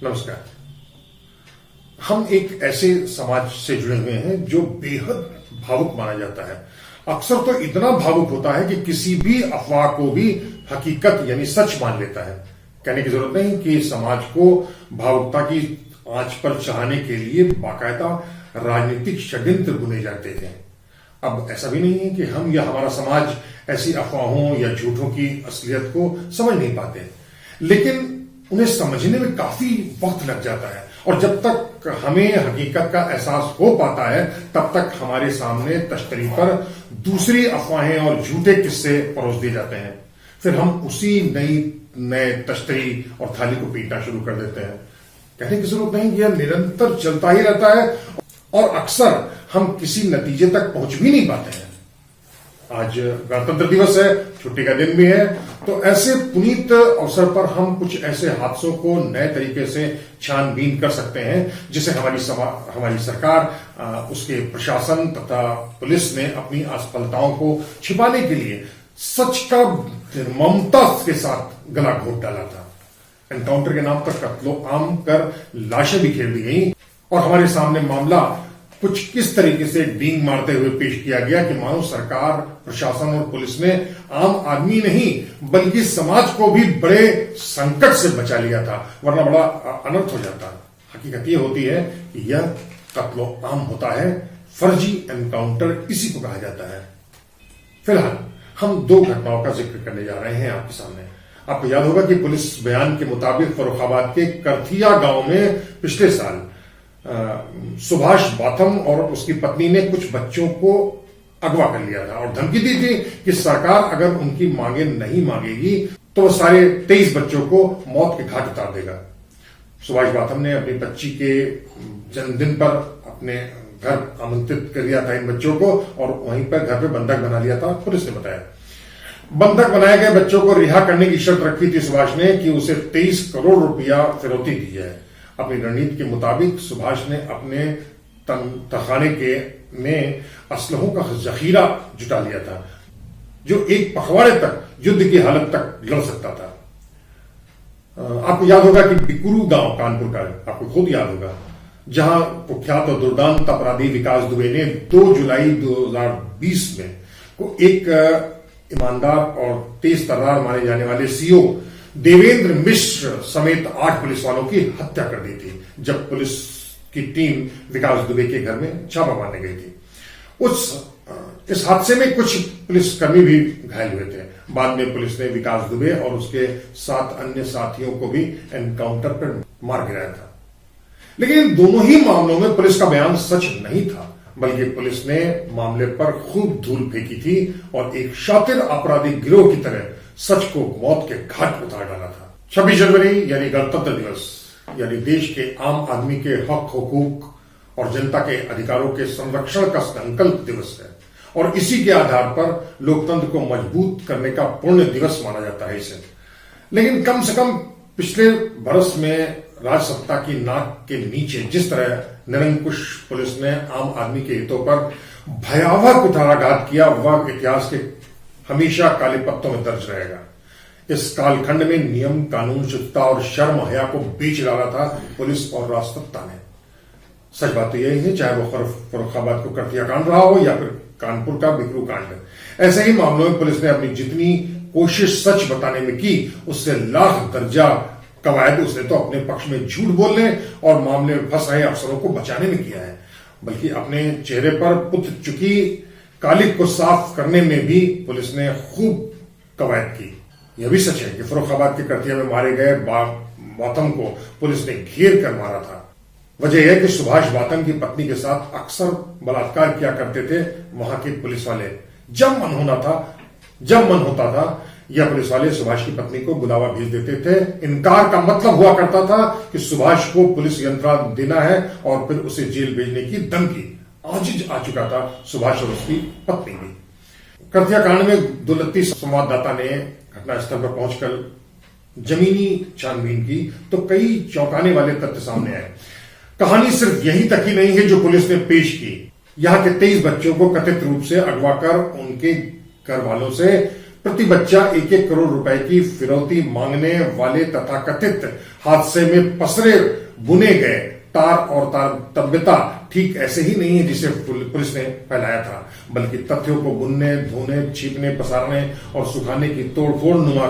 नमस्कार। हम एक ऐसे समाज से जुड़े हुए हैं जो बेहद भावुक माना जाता है। अक्सर तो इतना भावुक होता है कि किसी भी अफवाह को भी हकीकत यानी सच मान लेता है। कहने की जरूरत नहीं कि समाज को भावुकता की आंच पर चढ़ाने के लिए बाकायदा राजनीतिक षड्यंत्र बुने जाते हैं। अब ऐसा भी नहीं है कि हम या हमारा समाज ऐसी अफवाहों या झूठों की असलियत को समझ नहीं पाते, लेकिन उन्हें समझने में काफी वक्त लग जाता है और जब तक हमें हकीकत का एहसास हो पाता है तब तक हमारे सामने तश्तरी पर दूसरी अफवाहें और झूठे किस्से परोस दिए जाते हैं। फिर हम उसी नए तश्तरी और थाली को पीटना शुरू कर देते हैं। कहने की जरूरत नहीं कि यह निरंतर चलता ही रहता है और अक्सर हम किसी नतीजे तक पहुंच भी नहीं पाते हैं। आज गणतंत्र दिवस है, छुट्टी का दिन भी है, तो ऐसे पुनीत अवसर पर हम कुछ ऐसे हादसों को नए तरीके से छानबीन कर सकते हैं जिसे हमारी सरकार, उसके प्रशासन तथा पुलिस ने अपनी असफलताओं को छिपाने के लिए सच का निर्ममता के साथ गला घोट डाला था। एनकाउंटर के नाम पर कत्लो आम कर लाशें बिखेर दी गई और हमारे सामने मामला कुछ किस तरीके से डींग मारते हुए पेश किया गया कि मानो सरकार, प्रशासन और पुलिस ने आम आदमी नहीं बल्कि समाज को भी बड़े संकट से बचा लिया था, वरना बड़ा अनर्थ हो जाता। हकीकत यह होती है कि यह कत्लो आम होता है, फर्जी एनकाउंटर इसी को कहा जाता है। फिलहाल हम दो घटनाओं का जिक्र करने जा रहे हैं आपके सामने। आपको याद होगा कि पुलिस बयान के मुताबिक फर्रुखाबाद के करथिया गांव में पिछले साल सुभाष बाथम और उसकी पत्नी ने कुछ बच्चों को अगवा कर लिया था और धमकी दी थी कि सरकार अगर उनकी मांगे नहीं मांगेगी तो वो सारे 23 बच्चों को मौत के घाट उतार देगा। सुभाष बाथम ने अपनी बच्ची के जन्मदिन पर अपने घर आमंत्रित कर दिया था इन बच्चों को और वहीं पर घर पे बंधक बना लिया था। पुलिस ने बताया बंधक बनाए गए बच्चों को रिहा करने की शर्त रखी थी सुभाष ने कि उसे 23 करोड़ रुपया फिरौती दी जाए। अपनी रणनीति के मुताबिक सुभाष ने अपने तहखाने में असलहों का जखीरा जुटा लिया था जो एक पखवाड़े तक युद्ध की हालत तक लड़ सकता था। आपको याद होगा कि बिकुरू गांव कानपुर का, आपको खुद याद होगा, जहां कुख्यात और दुर्दांत अपराधी विकास दुबे ने 2 जुलाई 2020 में को एक ईमानदार और तेज तर्रार माने जाने वाले सीओ देवेंद्र मिश्र समेत 8 पुलिस वालों की हत्या कर दी थी जब पुलिस की टीम विकास दुबे के घर में छापा मारने गई थी। इस हादसे में कुछ पुलिसकर्मी भी घायल हुए थे। बाद में पुलिस ने विकास दुबे और उसके 7 अन्य साथियों को भी एनकाउंटर पर मार गिराया था। लेकिन इन दोनों ही मामलों में पुलिस का बयान सच नहीं था, बल्कि पुलिस ने मामले पर खूब धूल फेंकी थी और एक शातिर आपराधिक गिरोह की तरह सच को मौत के घाट उतार डाला था। 26 जनवरी यानी गणतंत्र दिवस यानी देश के आम आदमी के हक हुकूक और जनता के अधिकारों के संरक्षण का संकल्प दिवस है और इसी के आधार पर लोकतंत्र को मजबूत करने का पुण्य दिवस माना जाता है इसे। लेकिन कम से कम पिछले बरस में राजसत्ता की नाक के नीचे जिस तरह निरंकुश पुलिस ने आम आदमी के हितों पर भयावह कुठाराघात किया वह इतिहास के हमेशा काले पत्तों में दर्ज रहेगा। इस कालखंड में नियम, कानून, शुद्धता और शर्म हया को बेच डाला था पुलिस और राजसत्ता ने। सच बात तो यही है, चाहे वो फर्रुखाबाद को करथिया कांड रहा हो या फिर कानपुर का बिकरू कांड। ऐसे ही मामलों में पुलिस ने अपनी जितनी कोशिश सच बताने में की उससे लाख दर्जा कवायद उसने तो अपने पक्ष में झूठ बोलने और मामले में फंस रहे अफसरों को बचाने में किया है, बल्कि अपने चेहरे पर पुत चुकी कालिक को साफ करने में भी पुलिस ने खूब कवायद की। यह भी सच है कि फर्रुखाबाद के करथिया में मारे गए बाथम को पुलिस ने घेर कर मारा था। वजह यह कि सुभाष बाथम की पत्नी के साथ अक्सर बलात्कार किया करते थे वहां के पुलिस वाले। जब मन होता था यह पुलिस वाले सुभाष की पत्नी को बुलावा भेज देते थे। इनकार का मतलब हुआ करता था कि सुभाष को पुलिस यंत्रणा देना है और फिर उसे जेल भेजने की धमकी। आज आ चुका था सुभाष और उसकी पत्नी भी। करथिया कांड में दुलत्ती संवाददाता ने घटनास्थल पर पहुंचकर जमीनी छानबीन की तो कई चौंकाने वाले तथ्य सामने आए। कहानी सिर्फ यही तक ही नहीं है जो पुलिस ने पेश की। यहां के 23 बच्चों को कथित रूप से अगवा कर उनके घर वालों से प्रति बच्चा 1-1 करोड़ रुपए की फिरौती मांगने वाले तथाकथित हादसे में पसरे बुने गए तार और तबियता ठीक ऐसे ही नहीं है जिसे पुलिस ने फैलाया था, बल्कि तथ्यों को बुनने, धोने, छीपने, पसारने और सुखाने की तोड़फोड़ नुमा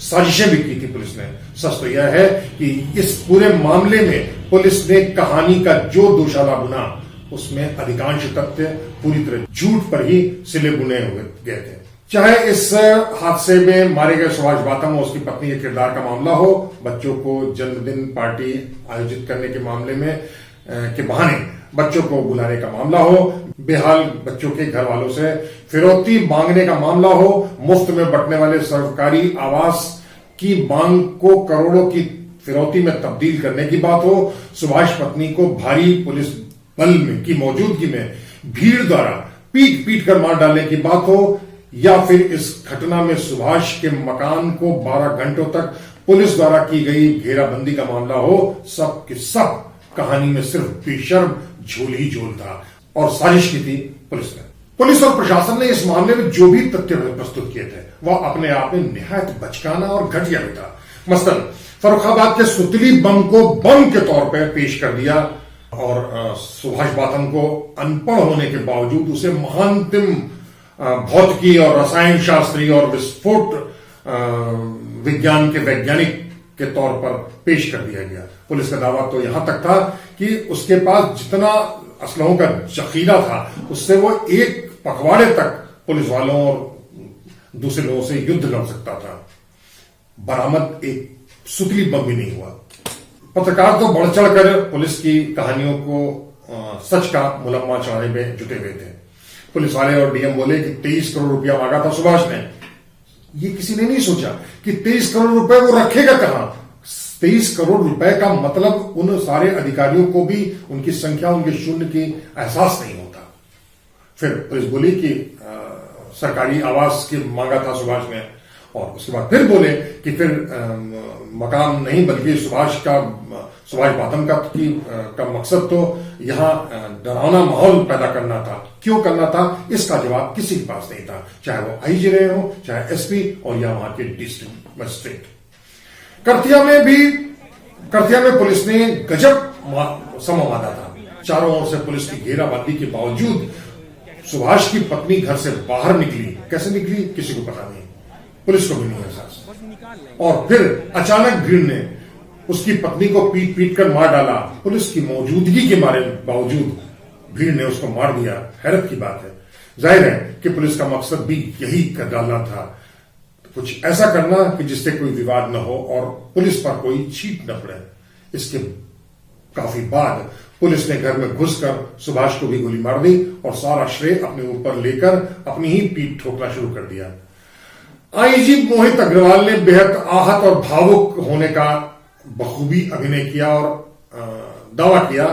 साजिशें भी की थी पुलिस ने। सच तो यह है कि इस पूरे मामले में पुलिस ने कहानी का जो दोशाला बुना उसमें अधिकांश तथ्य पूरी तरह झूठ पर ही सिले बुने हुए गए थे। चाहे इस हादसे में मारे गए सुभाष बाथम और उसकी पत्नी के किरदार का मामला हो, बच्चों को जन्मदिन पार्टी आयोजित करने के मामले में के बहाने बच्चों को बुलाने का मामला हो, बेहाल बच्चों के घर वालों से फिरौती मांगने का मामला हो, मुफ्त में बंटने वाले सरकारी आवास की मांग को करोड़ों की फिरौती में तब्दील करने की बात हो, सुभाष पत्नी को भारी पुलिस बल में की मौजूदगी में भीड़ द्वारा पीट पीट कर मार डालने की बात हो, या फिर इस घटना में सुभाष के मकान को 12 घंटों तक पुलिस द्वारा की गई घेराबंदी का मामला हो, सब के सब कहानी में सिर्फ बेशर्म झोल ही झोल था और साजिश की थी पुलिस ने। पुलिस और प्रशासन ने इस मामले में जो भी तथ्य प्रस्तुत किए थे वह अपने आप में निहायत बचकाना और घटिया भी था। मसलन फर्रुखाबाद के सुतली बम को बम के तौर पर पेश कर दिया और सुभाष बाथम को अनपढ़ होने के बावजूद उसे महानतम भौतिकी और रसायन शास्त्री और विस्फोट विज्ञान के वैज्ञानिक के तौर पर पेश कर दिया गया। पुलिस का दावा तो यहां तक था कि उसके पास जितना असलहों का जखीरा था उससे वो एक पखवाड़े तक पुलिस वालों और दूसरे लोगों से युद्ध लड़ सकता था। बरामद एक सुतली बम भी नहीं हुआ। पत्रकार तो बढ़ चढ़ कर पुलिस की कहानियों को सच का मुलम्मा चढ़ाने में जुटे हुए थे। पुलिस वाले और डीएम बोले कि 23 करोड़ रुपया मांगा था सुभाष ने। ये किसी ने नहीं सोचा कि 23 करोड़ रुपए वो रखेगा कहां। 23 करोड़ रुपए का मतलब उन सारे अधिकारियों को भी उनकी संख्या, उनके शून्य की एहसास नहीं होता। फिर पुलिस बोली कि सरकारी आवास की मांगा था सुभाष ने, और उसके बाद फिर बोले कि फिर मकान नहीं बल्कि सुभाष बाथम का मकसद तो यहां डरावना माहौल पैदा करना था। क्यों करना था इसका जवाब किसी के पास नहीं था, चाहे वो आईजी रहे हो, चाहे एसपी और या वहां के डिस्ट्रिक्ट मजिस्ट्रेट। करथिया में पुलिस ने गजब समा बांधा था। चारों ओर से पुलिस की घेराबंदी के बावजूद सुभाष की पत्नी घर से बाहर निकली। कैसे निकली किसी को पता नहीं, पुलिस को भी नहीं एहसास। और फिर अचानक भीड़ ने उसकी पत्नी को पीट पीट कर मार डाला। पुलिस की मौजूदगी के बावजूद भीड़ ने उसको मार दिया। हैरत की बात है। जाहिर है कि पुलिस का मकसद भी यही कर डालना था, कुछ ऐसा करना कि जिससे कोई विवाद न हो और पुलिस पर कोई छीट न पड़े। इसके काफी बाद पुलिस ने घर में घुसकर सुभाष को भी गोली मार दी और सारा श्रेय अपने ऊपर लेकर अपनी ही पीठ ठोकना शुरू कर दिया। आईजी मोहित अग्रवाल ने बेहद आहत और भावुक होने का बखूबी अभिनय किया और दावा किया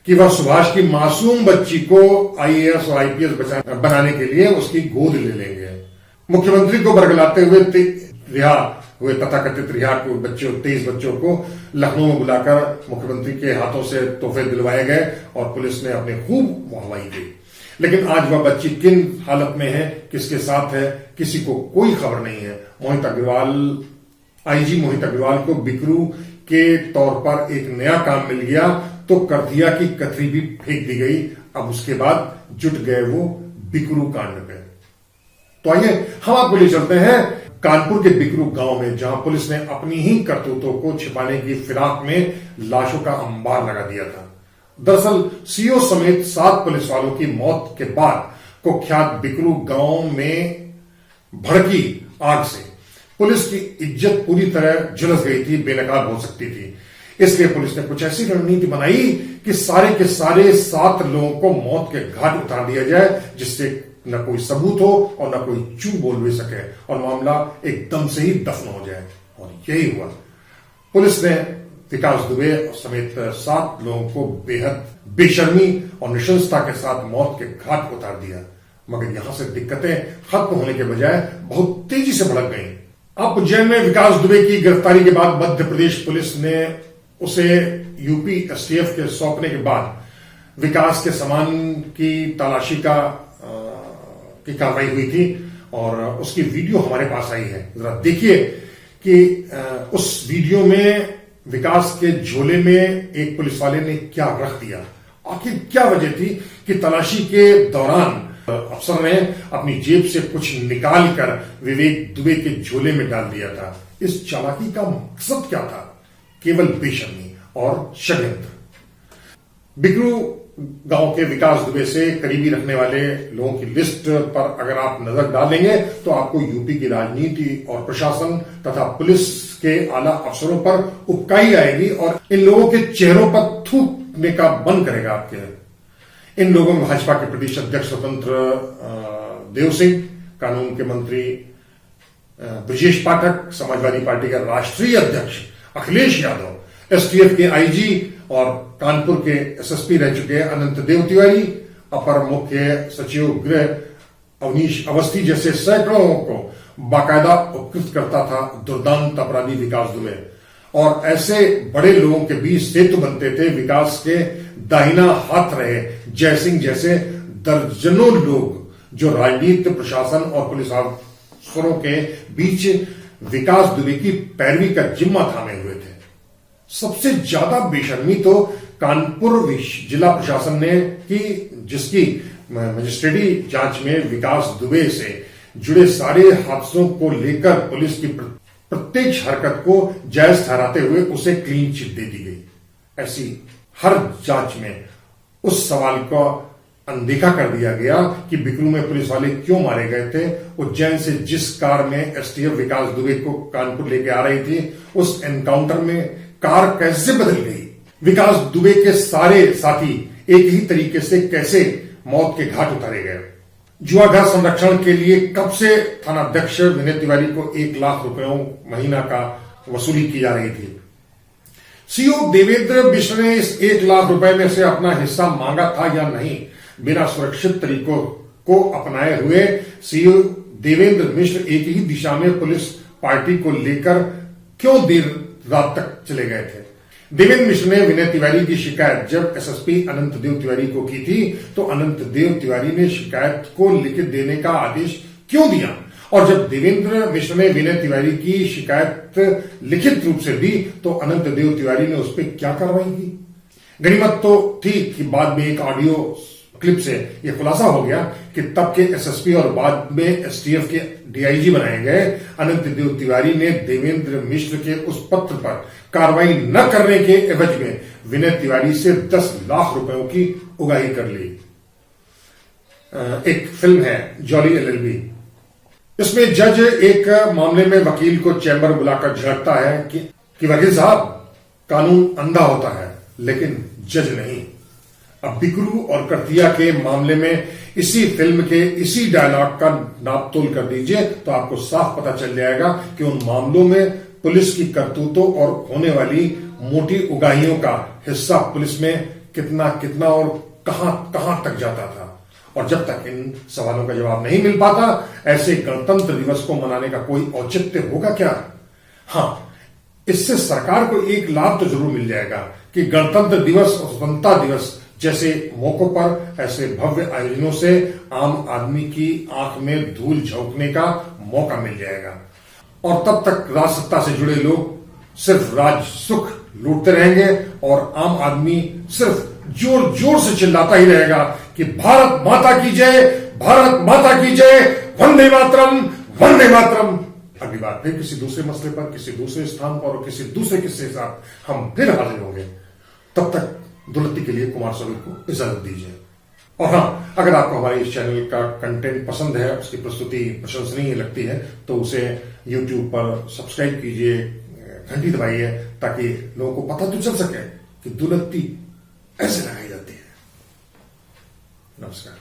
कि वह सुभाष की मासूम बच्ची को आईएएस और आईपीएस बनाने के लिए उसकी गोद ले लेंगे। मुख्यमंत्री को बरगलाते हुए रिहा हुए तथाकथित रिहा को 23 बच्चों को लखनऊ में बुलाकर मुख्यमंत्री के हाथों से तोहफे दिलवाए गए और पुलिस ने अपने खूब वाहवाही की। लेकिन आज वह बच्ची किन हालत में है, किसके साथ है, किसी को कोई खबर नहीं है। आईजी मोहित अग्रवाल को बिकरू के तौर पर एक नया काम मिल गया तो करथिया की कथरी भी फेंक दी गई। अब उसके बाद जुट गए वो बिकरू कांड पे। तो आइए हम आपको ले चलते हैं कानपुर के बिकरू गांव में, जहां पुलिस ने अपनी ही करतूतों को छिपाने की फिराक में लाशों का अंबार लगा दिया था। दरअसल सीओ समेत 7 पुलिस वालों की मौत के बाद कुख्यात बिकरू गांव में भड़की आग से पुलिस की इज्जत पूरी तरह झुलस गई थी, बेनकाब हो सकती थी। इसलिए पुलिस ने कुछ ऐसी रणनीति बनाई कि सारे के सारे 7 लोगों को मौत के घाट उतार दिया जाए, जिससे न कोई सबूत हो और न कोई चू बोल भी सके और मामला एकदम से ही दफन हो जाए। और यही हुआ। पुलिस ने विकास दुबे समेत 7 लोगों को बेहद बेशर्मी और निशंसता के साथ मौत के घाट उतार दिया। मगर यहां से दिक्कतें खत्म होने के बजाय बहुत तेजी से भड़क गई। अब उज्जैन में विकास दुबे की गिरफ्तारी के बाद मध्य प्रदेश पुलिस ने उसे यूपी एसटीएफ के सौंपने के बाद विकास के सामान की तलाशी की कार्रवाई हुई थी और उसकी वीडियो हमारे पास आई है। जरा देखिए कि उस वीडियो में विकास के झोले में एक पुलिस वाले ने क्या रख दिया, आखिर क्या वजह थी कि तलाशी के दौरान अफसर ने अपनी जेब से कुछ निकाल कर विवेक दुबे के झोले में डाल दिया था। इस चालाकी का मकसद क्या था? केवल बेशर्मी और षड्यंत्र। बिकरू गांव के विकास दुबे से करीबी रखने वाले लोगों की लिस्ट पर अगर आप नजर डालेंगे तो आपको यूपी की राजनीति और प्रशासन तथा पुलिस के आला अफसरों पर उबकाई आएगी और इन लोगों के चेहरों पर थूकने का मन करेगा आपके। इन लोगों में भाजपा के प्रदेश अध्यक्ष स्वतंत्र देव सिंह, कानून के मंत्री ब्रजेश पाठक, समाजवादी पार्टी का राष्ट्रीय अध्यक्ष अखिलेश यादव, एसटीएफ के आईजी और कानपुर के एसएसपी रह चुके अनंत देव तिवारी, अपर मुख्य सचिव गृह अवनीश अवस्थी जैसे सैकड़ों को बाकायदा उपकृत करता था दुर्दांत अपराधी विकास दुबे। और ऐसे बड़े लोगों के बीच सेतु बनते थे विकास के दाहिना हाथ रहे जयसिंह जैसे दर्जनों लोग जो राजनीति, प्रशासन और पुलिस अफसरों के बीच विकास दुबे की पैरवी का जिम्मा थामे हुए थे। सबसे ज्यादा बेशर्मी तो कानपुर जिला प्रशासन ने की, जिसकी मजिस्ट्रेटी जांच में विकास दुबे से जुड़े सारे हादसों को लेकर पुलिस की प्रत्येक हरकत को जायज ठहराते हुए उसे क्लीन चिट दे दी गई। ऐसी हर जांच में उस सवाल को अनदेखा कर दिया गया कि बिकरू में पुलिस वाले क्यों मारे गए थे। उज्जैन से जिस कार में एसटीएफ विकास दुबे को कानपुर लेके आ रही थी, उस एनकाउंटर में कार कैसे बदल गई, विकास दुबे के सारे साथी एक ही तरीके से कैसे मौत के घाट उतारे गए। जुआघर संरक्षण के लिए कब से थानाध्यक्ष विनय तिवारी को 1 लाख रुपयों महीना का वसूली की जा रही थी। सीओ देवेंद्र मिश्र ने इस 1 लाख रुपए में से अपना हिस्सा मांगा था या नहीं, बिना सुरक्षित तरीकों को अपनाए हुए सीओ देवेंद्र मिश्र एक ही दिशा में पुलिस पार्टी को लेकर क्यों देर रात तक चले गए थे। देवेंद्र मिश्र ने विनय तिवारी की शिकायत जब एसएसपी अनंत देव तिवारी को की थी तो अनंत देव तिवारी ने शिकायत को लिखित देने का आदेश क्यों दिया, और जब देवेंद्र मिश्र ने विनय तिवारी की शिकायत लिखित रूप से दी तो अनंत देव तिवारी ने उस पर क्या कार्रवाई की। गनीमत तो थी कि बाद में एक ऑडियो क्लिप से यह खुलासा हो गया कि तब के एसएसपी और बाद में एसटीएफ के डीआईजी बनाए गए अनंत देव तिवारी ने देवेंद्र मिश्र के उस पत्र पर कार्रवाई न करने के एवज में विनय तिवारी से 10 लाख रुपयों की उगाही कर ली। एक फिल्म है जॉली एलएलबी, इसमें जज एक मामले में वकील को चैम्बर बुलाकर झड़कता है कि वकील साहब, कानून अंधा होता है लेकिन जज नहीं। अब बिकरू और करतिया के मामले में इसी फिल्म के इसी डायलॉग का नापतोल कर दीजिए तो आपको साफ पता चल जाएगा कि उन मामलों में पुलिस की करतूतों और होने वाली मोटी उगाहियों का हिस्सा पुलिस में कितना कितना और कहां तक जाता था। और जब तक इन सवालों का जवाब नहीं मिल पाता, ऐसे गणतंत्र दिवस को मनाने का कोई औचित्य होगा क्या? हां, इससे सरकार को एक लाभ तो जरूर मिल जाएगा कि गणतंत्र दिवस और स्वतंत्रता दिवस जैसे मौकों पर ऐसे भव्य आयोजनों से आम आदमी की आंख में धूल झोंकने का मौका मिल जाएगा। और तब तक राज सत्ता से जुड़े लोग सिर्फ राज सुख लूटते रहेंगे और आम आदमी सिर्फ जोर जोर से चिल्लाता ही रहेगा कि भारत माता की जय, भारत माता की जय, वंदे मातरम, वंदे मातरम। अगली बार फिर किसी दूसरे मसले पर, किसी दूसरे स्थान पर और किसी दूसरे किस्से के साथ हम फिर हाजिर होंगे। तब तक दुलत्ती के लिए कुमार स्वामी को इजाजत दीजिए। और हां, अगर आपको हमारे इस चैनल का कंटेंट पसंद है, उसकी प्रस्तुति प्रशंसनीय लगती है तो उसे YouTube पर सब्सक्राइब कीजिए, घंटी दबाइए ताकि लोगों को पता तो चल सके कि दुलत्ती ऐसे लगाई जाती है। नमस्कार।